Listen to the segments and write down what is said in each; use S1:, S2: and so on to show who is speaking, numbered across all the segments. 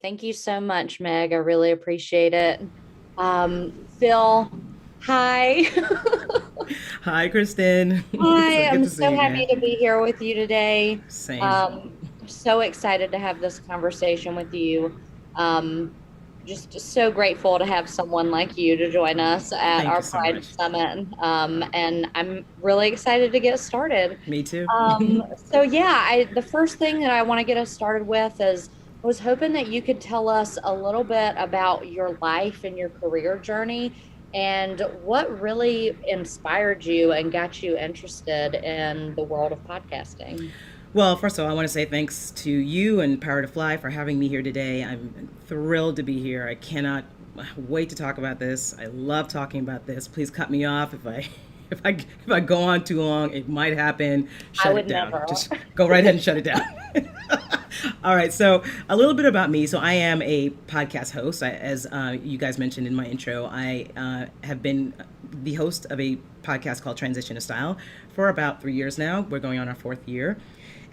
S1: Thank you so much, Meg. I really appreciate it. Phil, hi.
S2: Hi, Kristen. It's
S1: Hi,
S2: good
S1: I'm
S2: to see
S1: so
S2: you
S1: happy
S2: again.
S1: to be here with you today.
S2: Same.
S1: So excited to have this conversation with you. Um, just so grateful to have someone like you to join us at
S2: Thank
S1: our
S2: you so
S1: Pride
S2: much.
S1: Summit. And I'm really excited to get started.
S2: Me too.
S1: So yeah, the first thing that I want to get us started with is I was hoping that you could tell us a little bit about your life and your career journey and what really inspired you and got you interested in the world of podcasting.
S2: Well, first of all, I want to say thanks to you and PowerToFly for having me here today. I'm thrilled to be here. I cannot wait to talk about this. I love talking about this. Please cut me off if I if I go on too long. It might happen.
S1: I
S2: Shut it
S1: would
S2: down.
S1: never.
S2: Just go right ahead and shut it down. All right, so a little bit about me. So I am a podcast host. As you guys mentioned in my intro, I have been the host of a podcast called Transition to Style for about 3 years now. We're going on our fourth year,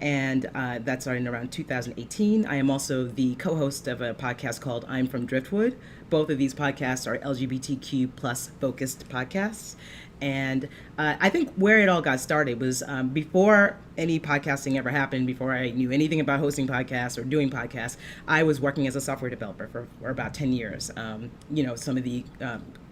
S2: and that started in around 2018. I am also the co-host of a podcast called I'm From Driftwood. Both of these podcasts are LGBTQ plus focused podcasts. And I think where it all got started was before any podcasting ever happened, before I knew anything about hosting podcasts or doing podcasts, I was working as a software developer for about 10 years. Some of the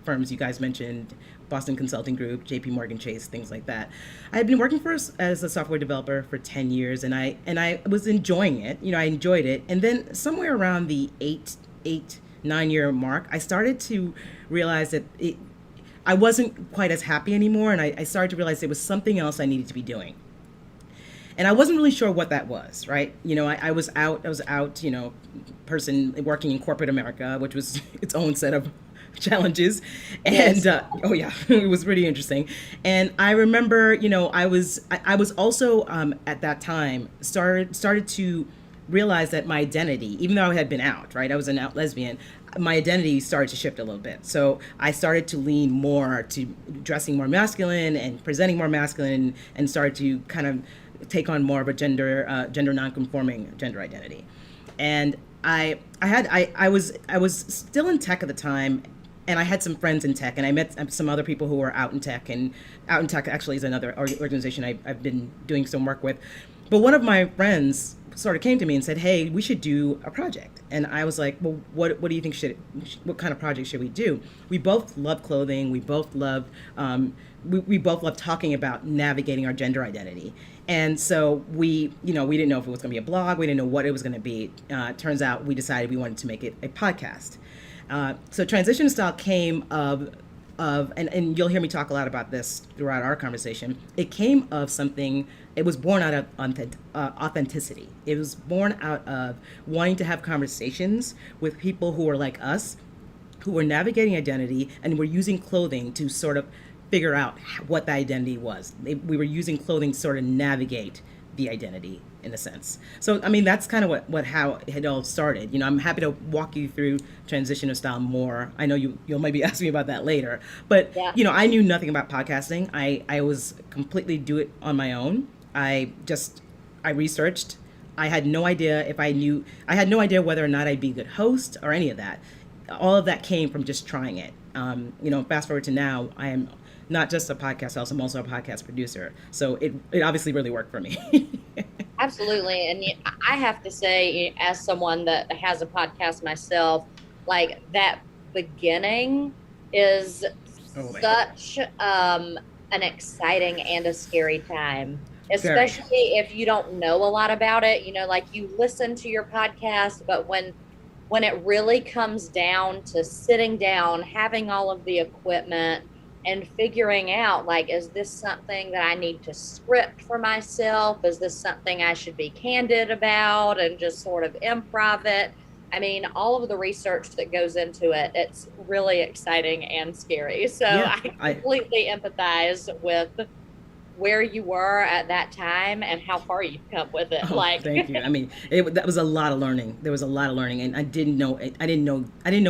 S2: firms you guys mentioned, Boston Consulting Group, JP Morgan Chase, things like that. I had been working as a software developer for 10 years, and I was enjoying it. I enjoyed it. And then somewhere around the 9 year mark, I started to realize that I wasn't quite as happy anymore, and I started to realize there was something else I needed to be doing. And I wasn't really sure what that was, right? I was out, person working in corporate America, which was its own set of challenges.
S1: It
S2: And
S1: is.
S2: oh yeah, it was really interesting. And I remember, I was also at that time started to realize that my identity, even though I had been out, right, I was an out lesbian, my identity started to shift a little bit. So I started to lean more to dressing more masculine and presenting more masculine, and started to kind of take on more of a gender nonconforming gender identity. And I was still in tech at the time, and I had some friends in tech, and I met some other people who were out in tech. And Out in Tech actually is another organization I've been doing some work with. But one of my friends sort of came to me and said, "Hey, we should do a project." And I was like, "Well, what do you think what kind of project should we do?" We both love clothing. We both love talking about navigating our gender identity. And so we didn't know if it was going to be a blog. We didn't know what it was going to be. Turns out we decided we wanted to make it a podcast. So Transition Style came and you'll hear me talk a lot about this throughout our conversation. It came of something. It was born out of authenticity. It was born out of wanting to have conversations with people who are like us, who were navigating identity and were using clothing to sort of figure out what the identity was. We were using clothing to sort of navigate the identity in a sense. So I mean that's kind of what how it all started. I'm happy to walk you through transition of style more. I know you'll maybe ask me about that later, but
S1: Yeah.
S2: I knew nothing about podcasting. I was completely do it on my own. I researched. I had no idea if I knew. I had no idea whether or not I'd be a good host or any of that. All of that came from just trying it. Fast forward to now, I am not just a podcast host, I'm also a podcast producer. So it obviously really worked for me.
S1: Absolutely. And I have to say, as someone that has a podcast myself, like that beginning is
S2: Oh man.
S1: such an exciting and a scary time,
S2: Very.
S1: especially if you don't know a lot about it. Like you listen to your podcast, but when it really comes down to sitting down, having all of the equipment and figuring out, like, is this something that I need to script for myself? Is this something I should be candid about and just sort of improv it? I mean, all of the research that goes into it, it's really exciting and scary. So
S2: Yeah.
S1: I
S2: I
S1: completely empathize with where you were at that time and how far you've come with it.
S2: Oh,
S1: Like,
S2: thank you. I mean, that was a lot of learning. There was a lot of learning, and I didn't know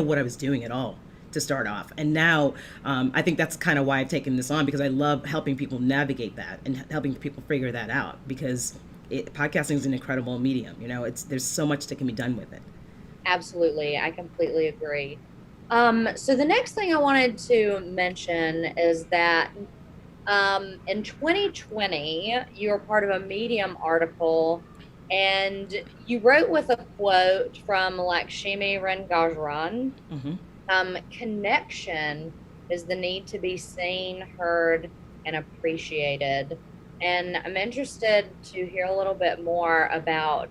S2: what I was doing at all to start off. And now, I think that's kind of why I've taken this on, because I love helping people navigate that and helping people figure that out. Because podcasting is an incredible medium. There's so much that can be done with it.
S1: Absolutely. I completely agree. So the next thing I wanted to mention is that in 2020, you were part of a Medium article and you wrote with a quote from Lakshmi Rengajran.
S2: Hmm.
S1: Connection is the need to be seen, heard, and appreciated. And I'm interested to hear a little bit more about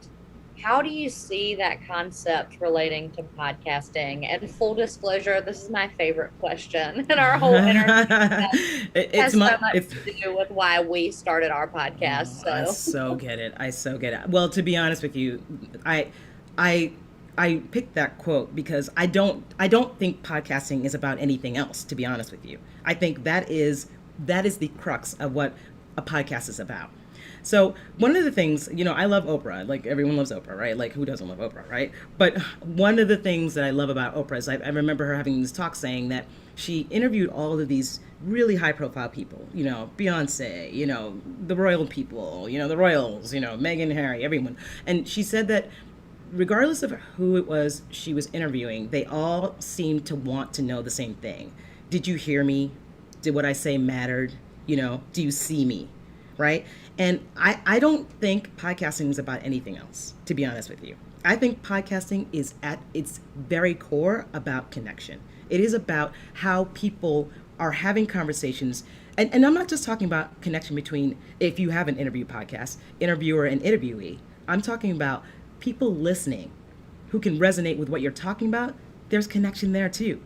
S1: how do you see that concept relating to podcasting? And full disclosure, this is my favorite question in our whole interview.
S2: It's
S1: Has so
S2: my
S1: much
S2: it's
S1: to do with why we started our podcast.
S2: Oh, I
S1: So
S2: so get it. I so get it. Well, to be honest with you, I I I picked that quote because I don't think podcasting is about anything else, to be honest with you. I think that is the crux of what a podcast is about. So one of the things, I love Oprah. Like everyone loves Oprah, right? Like who doesn't love Oprah, right? But one of the things that I love about Oprah is I remember her having this talk saying that she interviewed all of these really high profile people, Beyonce, the royal people, the royals, Meghan, Harry, everyone. And she said that regardless of who it was she was interviewing, they all seemed to want to know the same thing. Did you hear me? Did what I say mattered? Do you see me? Right? And I don't think podcasting is about anything else, to be honest with you. I think podcasting is at its very core about connection. It is about how people are having conversations. And I'm not just talking about connection between, if you have an interview podcast, interviewer and interviewee. I'm talking about people listening who can resonate with what you're talking about. There's connection there too.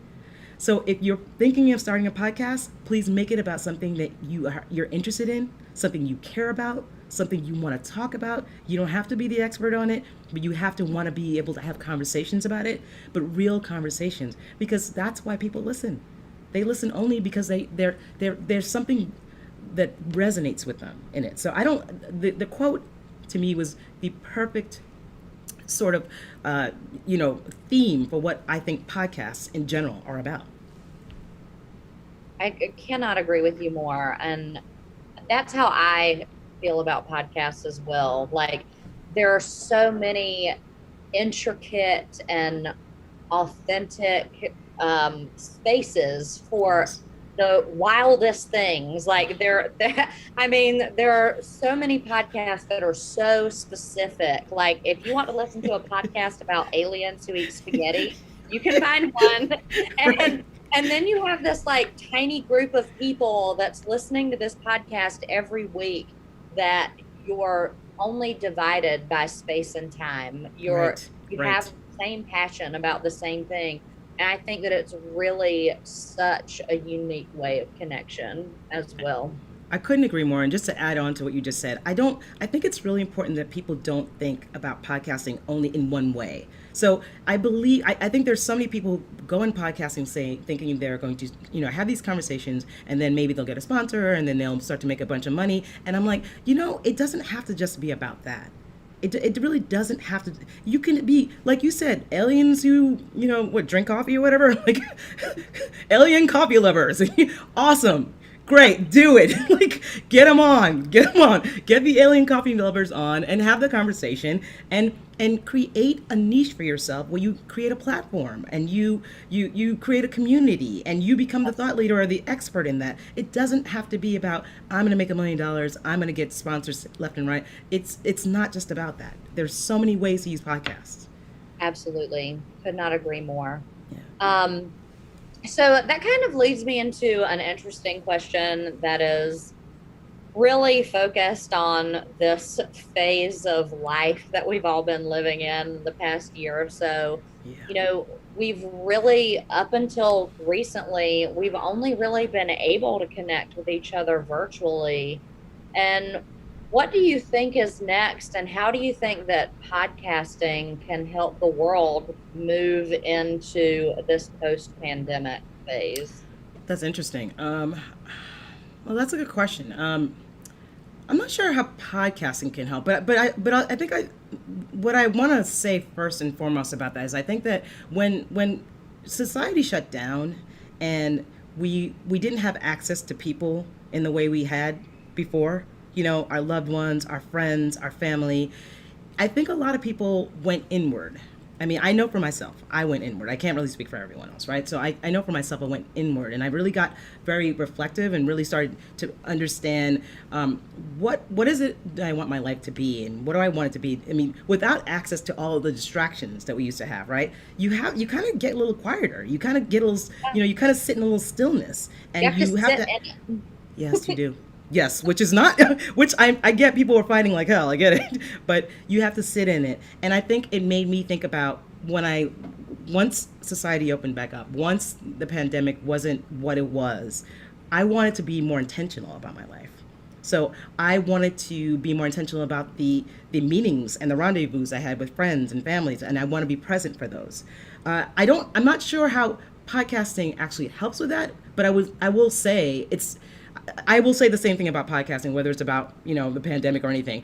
S2: So if you're thinking of starting a podcast, please make it about something that you're interested in, something you care about, something you want to talk about. You don't have to be the expert on it, but you have to want to be able to have conversations about it, but real conversations, because that's why people listen. They listen only because there's something that resonates with them in it. So I don't. The quote to me was the perfect sort of theme for what I think podcasts in general are about.
S1: I cannot agree with you more. And that's how I feel about podcasts as well. Like there are so many intricate and authentic spaces for
S2: Yes.
S1: the wildest things. Like I mean, there are so many podcasts that are so specific. Like if you want to listen to a podcast about aliens who eat spaghetti, you can find one.
S2: Right.
S1: And and then you have this like tiny group of people that's listening to this podcast every week that you're only divided by space and time.
S2: Right.
S1: You have
S2: Right.
S1: the same passion about the same thing. And I think that it's really such a unique way of connection as well.
S2: I couldn't agree more. And just to add on to what you just said, I think it's really important that people don't think about podcasting only in one way. So I think there's so many people who go in podcasting thinking they're going to, have these conversations and then maybe they'll get a sponsor and then they'll start to make a bunch of money. And I'm like, it doesn't have to just be about that. It really doesn't have to. You can be, like you said, aliens who, drink coffee or whatever, like alien coffee lovers. Awesome. Great, do it. Like, get them on, get the alien coffee lovers on, and have the conversation, and create a niche for yourself where you create a platform and you create a community and you become the thought leader or the expert in that. It doesn't have to be about I'm going to make $1 million, I'm going to get sponsors left and right. It's not just about that. There's so many ways to use podcasts.
S1: Absolutely. Could not agree more.
S2: Yeah.
S1: So that kind of leads me into an interesting question that is really focused on this phase of life that we've all been living in the past year or so.
S2: Yeah.
S1: We've really, up until recently, we've only really been able to connect with each other virtually. And what do you think is next? And how do you think that podcasting can help the world move into this post-pandemic phase?
S2: That's interesting. Well, that's a good question. I'm not sure how podcasting can help, I think what I want to say first and foremost about that is I think that when society shut down and we didn't have access to people in the way we had before, our loved ones, our friends, our family, I think a lot of people went inward I mean, I know for myself, I went inward. I can't really speak for everyone else, right? So I know for myself, I went inward, and I really got very reflective and really started to understand what is it that I want my life to be, and what do I want it to be. I mean, without access to all of the distractions that we used to have, right? You kind of get a little quieter. You kind of get a little, you kind of sit in a little stillness,
S1: You
S2: and
S1: have to
S2: you have
S1: sit
S2: to.
S1: in
S2: Yes, you do. Yes, which is not, which I get people are fighting like hell. I get it, but you have to sit in it. And I think it made me think about once society opened back up, once the pandemic wasn't what it was, I wanted to be more intentional about my life. So I wanted to be more intentional about the meetings and the rendezvous I had with friends and families, and I want to be present for those. I'm not sure how podcasting actually helps with that, but I will say I will say the same thing about podcasting, whether it's about the pandemic or anything.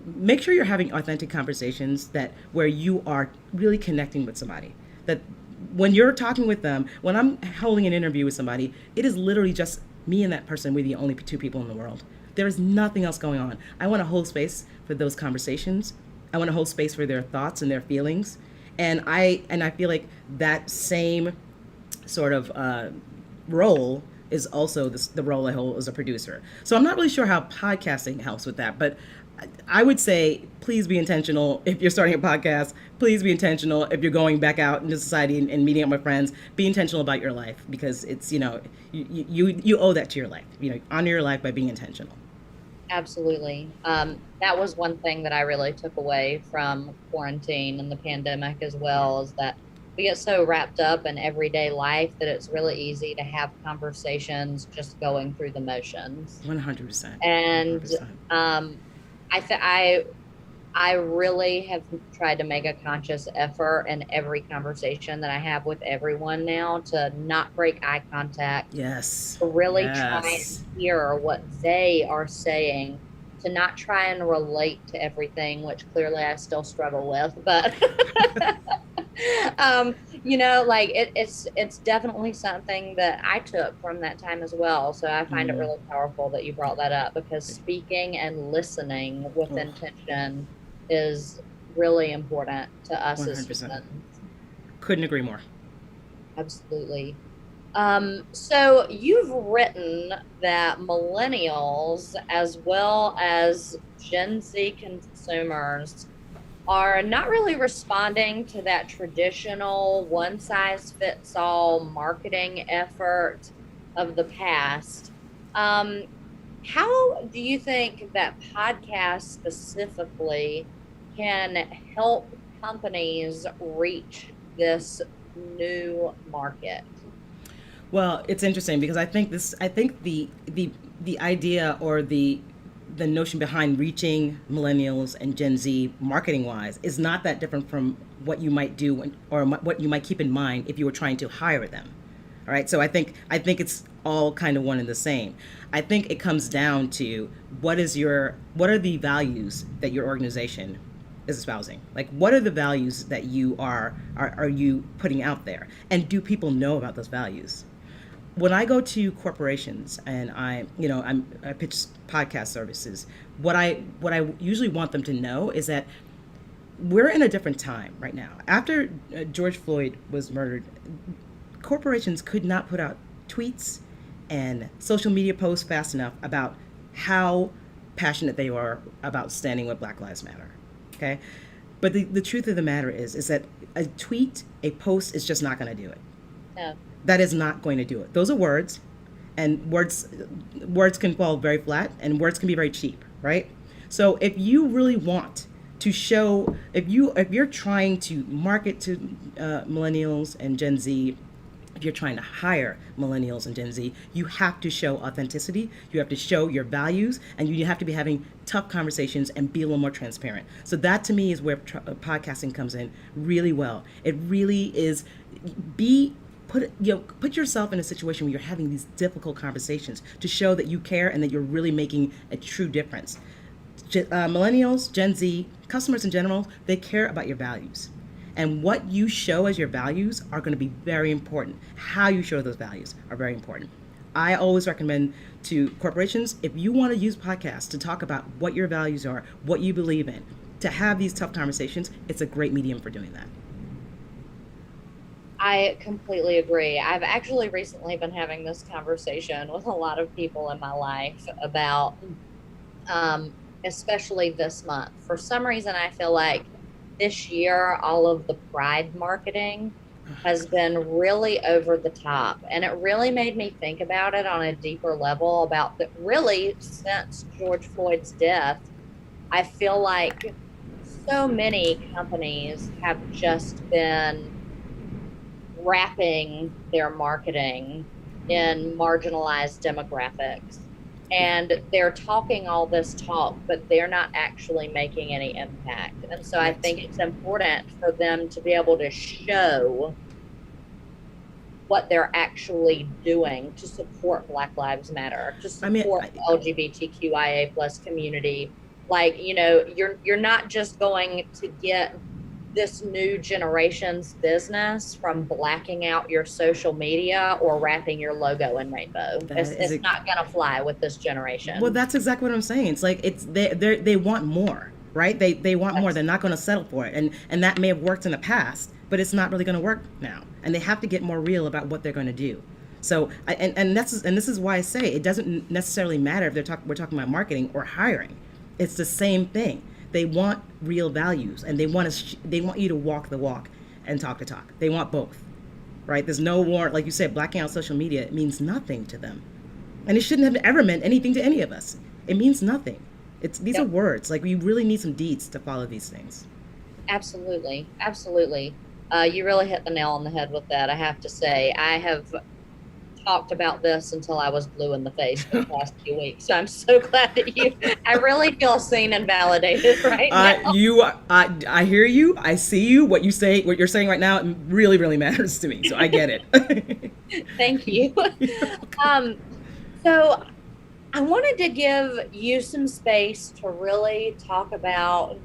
S2: Make sure you're having authentic conversations that where you are really connecting with somebody. That when you're talking with them, when I'm holding an interview with somebody, it is literally just me and that person. We're the only two people in the world. There is nothing else going on. I want to hold space for those conversations. I want to hold space for their thoughts and their feelings, and I feel like that same sort of role is also the role I hold as a producer. So I'm not really sure how podcasting helps with that, but I would say please be intentional if you're starting a podcast. Please be intentional if you're going back out into society and meeting up with friends. Be intentional about your life, because it's you owe that to your life. Honor your life by being intentional.
S1: Absolutely. That was one thing that I really took away from quarantine and the pandemic as well, is that we get so wrapped up in everyday life that it's really easy to have conversations just going through the motions.
S2: 100%.
S1: And
S2: 100%.
S1: I th- I I really have tried to make a conscious effort in every conversation that I have with everyone now to not break eye contact,
S2: Yes.
S1: to really try and
S2: Yes.
S1: hear what they are saying, to not try and relate to everything, which clearly I still struggle with, but like it's definitely something that I took from that time as well. So I find it
S2: Mm.
S1: really powerful that you brought that up, because speaking and listening with
S2: Oh,
S1: intention is really important to us as
S2: 100%.
S1: humans.
S2: Couldn't agree more.
S1: Absolutely. So you've written that millennials as well as Gen Z consumers are not really responding to that traditional one size fits all marketing effort of the past. Um, how do you think that podcasts specifically can help companies reach this new market?
S2: Well, it's interesting because I think the idea or the notion behind reaching millennials and Gen Z marketing wise is not that different from what you might do or what you might keep in mind if you were trying to hire them. All right, so I think it's all kind of one and the same. I think it comes down to what are the values that your organization is espousing? Like, what are the values that you are you putting out there, and do people know about those values? When I go to corporations and I pitch podcast services, what I usually want them to know is that we're in a different time right now. After George Floyd was murdered, corporations could not put out tweets and social media posts fast enough about how passionate they are about standing with Black Lives Matter. Okay, but the truth of the matter is that a post is just not going to do it.
S1: No.
S2: That is not going to do it. Those are words, and words can fall very flat, and words can be very cheap, right? So if you really want to show, if you're trying to market to millennials and Gen Z, if you're trying to hire millennials and Gen Z, you have to show authenticity. You have to show your values, and you have to be having tough conversations and be a little more transparent. So that to me is where podcasting comes in really well. It really is put yourself in a situation where you're having these difficult conversations to show that you care and that you're really making a true difference. Millennials, Gen Z, customers in general, they care about your values. And what you show as your values are going to be very important. How you show those values are very important. I always recommend to corporations, if you want to use podcasts to talk about what your values are, what you believe in, to have these tough conversations, it's a great medium for doing that.
S1: I completely agree. I've actually recently been having this conversation with a lot of people in my life about, um, especially this month. For some reason, I feel like this year, all of the pride marketing has been really over the top. And it really made me think about it on a deeper level about that. Really, since George Floyd's death, I feel like so many companies have just been wrapping their marketing in marginalized demographics.
S2: Yeah,
S1: And they're talking all this talk, but they're not actually making any impact. And so I
S2: correct.
S1: think it's important for them to be able to show what they're actually doing to support Black Lives Matter, to
S2: I mean,
S1: support the LGBTQIA plus community. Like, you're not just going to get this new generation's business from blacking out your social media or wrapping your logo in rainbow.
S2: that
S1: It's,
S2: is
S1: it's
S2: a,
S1: not going to fly with this
S2: well,
S1: generation.
S2: that's exactly what I'm saying. It's like they want more, right? They want more.
S1: That's
S2: They're not going to settle for it, and that may have worked in the past, but it's not really going to work now. And they have to get more real about what they're going to do. So, and this is why I say it doesn't necessarily matter if we're talking about marketing or hiring. It's the same thing. They want real values, and they want you to walk the walk and talk the talk. They want both, right? There's no warrant, like you said, blacking out social media. It means nothing to them. And it shouldn't have ever meant anything to any of us. It means nothing. These are
S1: Yep,
S2: words. Like we really need some deeds to follow these things.
S1: absolutely. Absolutely. You really hit the nail on the head with that. I have to say, I have talked about this until I was blue in the face for the past few weeks. So I'm so glad that I really feel seen and validated right now.
S2: I hear you. I see you. What you're saying right now, it really, really matters to me. So I get it.
S1: Thank you. Um, so I wanted to give you some space to really talk about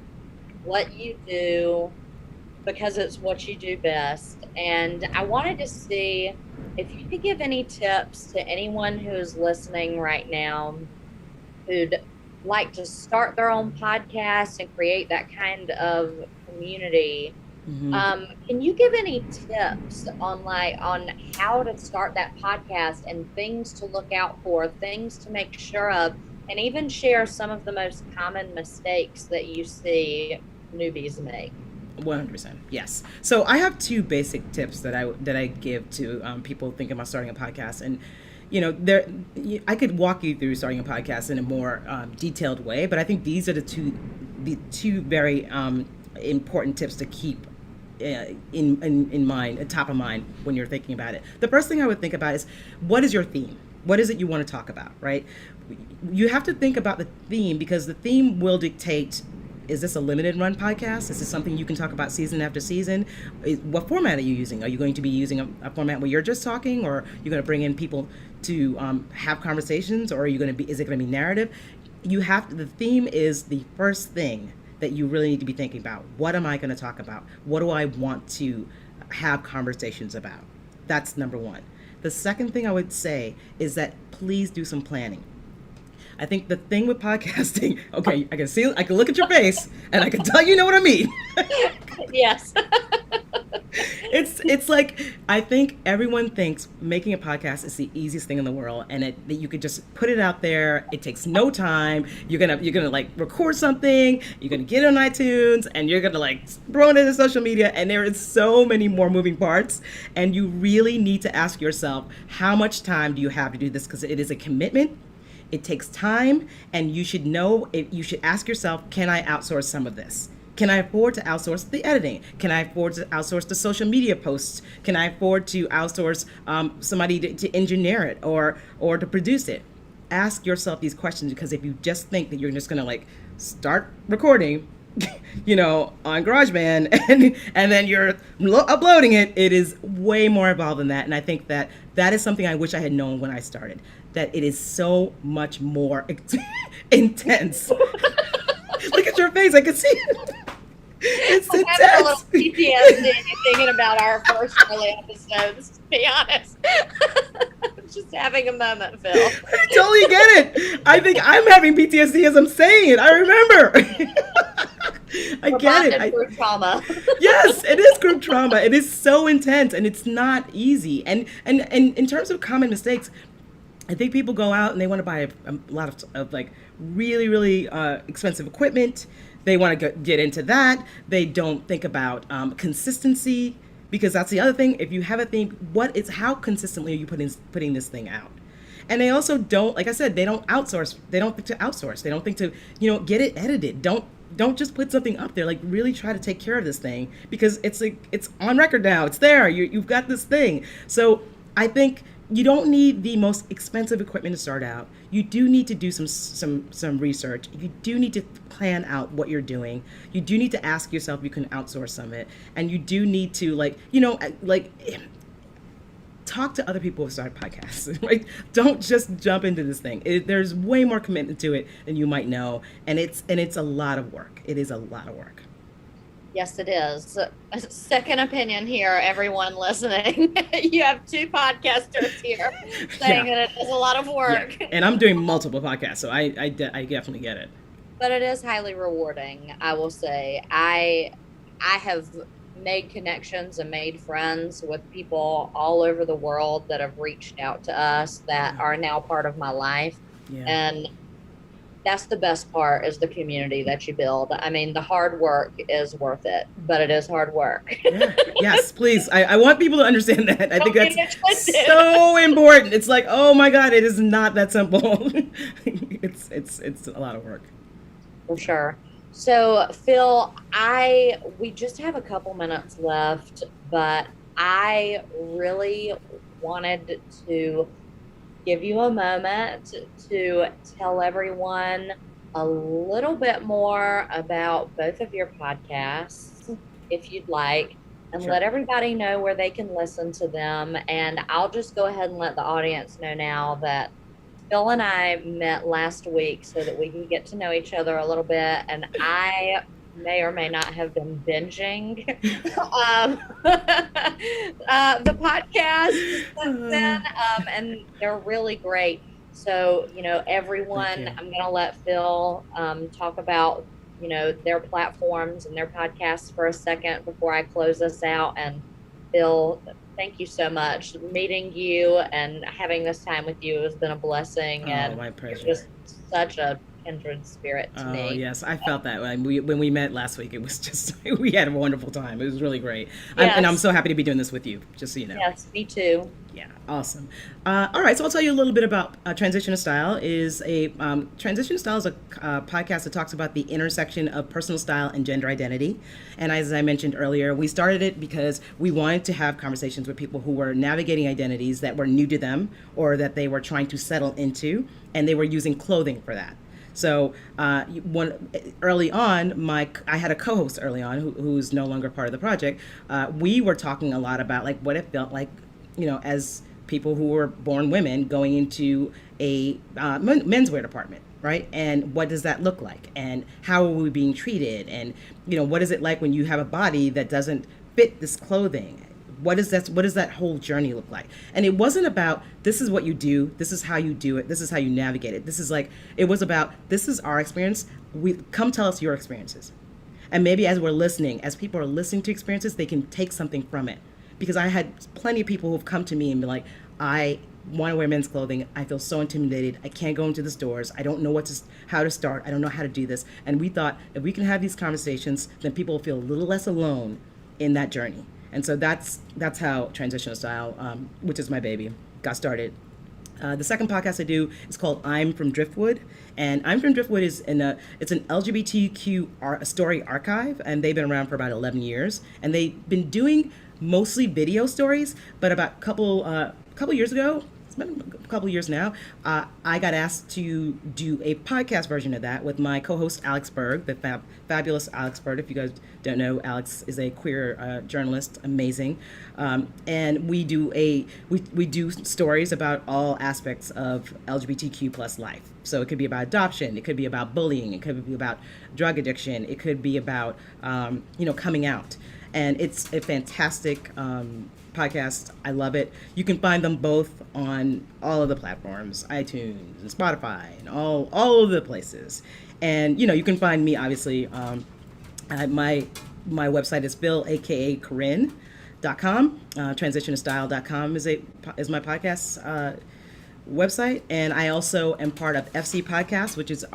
S1: what you do because it's what you do best. And I wanted to see if you could give any tips to anyone who's listening right now who'd like to start their own podcast and create that kind of community.
S2: Hmm.
S1: Can you give any tips on how to start that podcast and things to look out for, things to make sure of, and even share some of the most common mistakes that you see newbies make?
S2: 100%. Yes. So I have two basic tips that I give to people thinking about starting a podcast, and there I could walk you through starting a podcast in a more detailed way, but I think these are the two very important tips to keep in mind, top of mind when you're thinking about it. The first thing I would think about is, what is your theme? What is it you want to talk about, right? You have to think about the theme, because the theme will dictate, is this a limited run podcast? Is this something you can talk about season after season? What format are you using? Are you going to be using a format where you're just talking, or you're going to bring in people to have conversations, or is it going to be narrative? The theme is the first thing that you really need to be thinking about. What am I going to talk about? What do I want to have conversations about? That's number one. The second thing I would say is that please do some planning. I think the thing with podcasting, okay, I can look at your face and I can tell you know what I mean.
S1: Yes.
S2: It's like, I think everyone thinks making a podcast is the easiest thing in the world, and that you could just put it out there. It takes no time. You're gonna like record something. You're gonna get it on iTunes, and you're gonna like throw it into social media. And there is so many more moving parts, and you really need to ask yourself, how much time do you have to do this? Because it is a commitment. It takes time, and you should ask yourself, can I outsource some of this? Can I afford to outsource the editing? Can I afford to outsource the social media posts? Can I afford to outsource somebody to engineer it or to produce it? Ask yourself these questions, because if you just think that you're just gonna like start recording, on GarageBand and then you're uploading it, it is way more involved than that. And I think that is something I wish I had known when I started. That it is so much more intense. Look at your face. I can see it. It's
S1: I'm having a little
S2: intense.
S1: PTSD thinking about our first early episodes, to be honest. just having a moment, Phil.
S2: I totally get it. I think I'm having PTSD as I'm saying it. I remember. I
S1: We're
S2: get it.
S1: bonded through trauma.
S2: Yes, it is group trauma. It is so intense and it's not easy. And in terms of common mistakes, I think people go out and they want to buy a lot of like really, really expensive equipment. They want to get into that. They don't think about consistency, because that's the other thing. If you have a thing, how consistently are you putting this thing out? And they also don't, like I said, they don't outsource. They don't think to outsource. They don't think to, get it edited. Don't just put something up there. Like, really try to take care of this thing, because it's like, it's on record now. It's there. You've got this thing. So I think you don't need the most expensive equipment to start out. You do need to do some research. You do need to plan out what you're doing. You do need to ask yourself if you can outsource some of it, and you do need to talk to other people who start podcasts. Right? Don't just jump into this thing. There's way more commitment to it than you might know, and it's a lot of work. It is a lot of work.
S1: Yes, it is. A second opinion here, everyone listening. You have two podcasters here saying that it is a lot of work.
S2: Yeah. And I'm doing multiple podcasts, so I definitely get it.
S1: But it is highly rewarding, I will say. I have made connections and made friends with people all over the world that have reached out to us that are now part of my life.
S2: Yeah.
S1: And that's the best part, is the community that you build. I mean, the hard work is worth it, but it is hard work.
S2: Yeah. Yes, please. I want people to understand that. I think that's so important. It's like, oh my God, it is not that simple. It's a lot of work.
S1: For sure. So, Phil, we just have a couple minutes left, but I really wanted to give you a moment to tell everyone a little bit more about both of your podcasts, if you'd like, and
S2: Sure.
S1: let everybody know where they can listen to them. And I'll just go ahead and let the audience know now that Phil and I met last week so that we can get to know each other a little bit. And I may or may not have been binging the podcast since then, and they're really great. So, everyone, I'm going to let Phil talk about, their platforms and their podcasts for a second before I close this out. And Phil, thank you so much. Meeting you and having this time with you has been a blessing. And
S2: my pleasure.
S1: You're just such a kindred spirit to me.
S2: Oh, yes. I felt that when we met last week. It was just, we had a wonderful time. It was really great.
S1: Yes.
S2: And I'm so happy to be doing this with you, just so you know.
S1: Yes, me too.
S2: Yeah, awesome. All right, so I'll tell you a little bit about Transition to Style. Transition to Style is a podcast that talks about the intersection of personal style and gender identity. And as I mentioned earlier, we started it because we wanted to have conversations with people who were navigating identities that were new to them or that they were trying to settle into, and they were using clothing for that. So early on, I had a co-host early on who's no longer part of the project. We were talking a lot about like what it felt like, as people who were born women going into a menswear department, right? And what does that look like? And how are we being treated? And, what is it like when you have a body that doesn't fit this clothing? What does that whole journey look like? And it wasn't about, this is what you do, this is how you do it, this is how you navigate it. It was about, this is our experience. Come tell us your experiences. And maybe as people are listening to experiences, they can take something from it. Because I had plenty of people who've come to me and be like, I want to wear men's clothing. I feel so intimidated. I can't go into the stores. I don't know how to start. I don't know how to do this. And we thought if we can have these conversations, then people will feel a little less alone in that journey. And so that's how Transition to Style, which is my baby, got started. The second podcast I do is called I'm From Driftwood, and I'm From Driftwood it's an LGBTQ story archive, and they've been around for about 11 years, and they've been doing mostly video stories, but about a couple years ago, it's been a couple years now, I got asked to do a podcast version of that with my co-host Alex Berg, the fabulous Alex Berg. If you guys don't know, Alex is a queer journalist, amazing, and we do stories about all aspects of LGBTQ plus life. So it could be about adoption, it could be about bullying, it could be about drug addiction, it could be about coming out, and it's a fantastic podcast. I love it. You can find them both on all of the platforms, iTunes and Spotify and all of the places. And, you can find me, obviously. My website is Phil, aka Corinne.com. Transitiontostyle.com is my podcast website, and I also am part of FC Podcast, which is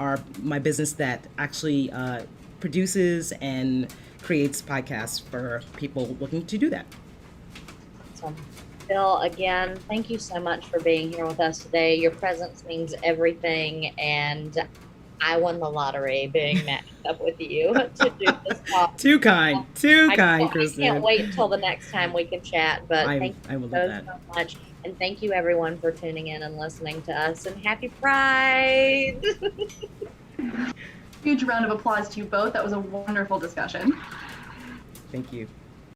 S2: my business that actually produces and creates podcasts for people looking to do that.
S1: Awesome. Phil, again, thank you so much for being here with us today. Your presence means everything, and I won the lottery being matched up with you to do this talk.
S2: Too kind, Kristen.
S1: I can't wait until the next time we can chat, but thank you so much. And thank you, everyone, for tuning in and listening to us. And happy Pride!
S3: Huge round of applause to you both. That was a wonderful discussion.
S2: Thank you.